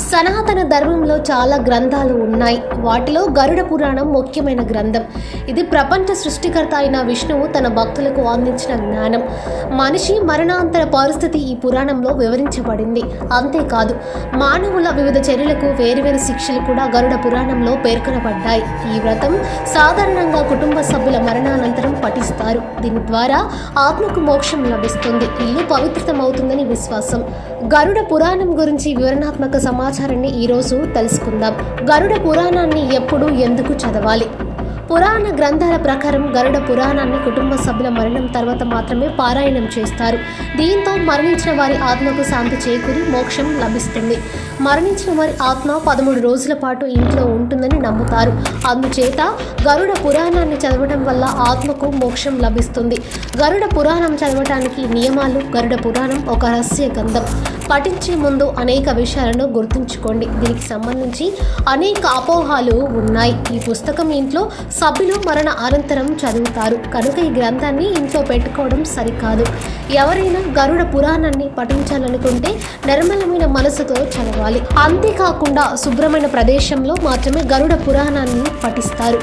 సనాతన ధర్మంలో చాలా గ్రంథాలు ఉన్నాయి. వాటిలో గరుడ పురాణం ముఖ్యమైన గ్రంథం. ఇది ప్రపంచ సృష్టికర్త అయిన విష్ణువు తన భక్తులకు అందించిన జ్ఞానం. మనిషి మరణాంతర పరిస్థితి ఈ పురాణంలో వివరించబడింది. అంతేకాదు, మానవుల వివిధ చర్యలకు వేరువేరు శిక్షలు కూడా గరుడ పురాణంలో పేర్కొనబడ్డాయి. ఈ వ్రతం సాధారణంగా కుటుంబ సభ్యుల మరణానంతరం పఠిస్తారు. దీని ద్వారా ఆత్మకు మోక్షం లభిస్తుంది, ఇల్లు పవిత్రమవుతుందని విశ్వాసం. గరుడ పురాణం గురించి వివరణాత్మక సమాచారాన్ని ఈరోజు తెలుసుకుందాం. గరుడ పురాణాన్ని ఎప్పుడు ఎందుకు చదవాలి? పురాణ గ్రంథాల ప్రకారం గరుడ పురాణాన్ని కుటుంబ సభ్యుల మరణం తర్వాత మాత్రమే పారాయణం చేస్తారు. దీంతో మరణించిన వారి ఆత్మకు శాంతి చేకూరి మోక్షం లభిస్తుంది. మరణించిన వారి ఆత్మ 13 రోజుల పాటు ఇంట్లో ఉంటుందని నమ్ముతారు. అందుచేత గరుడ పురాణాన్ని చదవడం వల్ల ఆత్మకు మోక్షం లభిస్తుంది. గరుడ పురాణం చదవటానికి నియమాలు. గరుడ పురాణం ఒక రహస్య గ్రంథం. పఠించే ముందు అనేక విషయాలను గుర్తుంచుకోండి. దీనికి సంబంధించి అనేక అపోహాలు ఉన్నాయి. ఈ పుస్తకం ఇంట్లో సభ్యులు మరణ అనంతరం చదువుతారు కనుక ఈ గ్రంథాన్ని ఇంట్లో పెట్టుకోవడం సరికాదు. ఎవరైనా గరుడ పురాణాన్ని పఠించాలనుకుంటే నిర్మలమైన మనసుతో చదవాలి. అంతేకాకుండా శుభ్రమైన ప్రదేశంలో మాత్రమే గరుడ పురాణాన్ని పఠిస్తారు.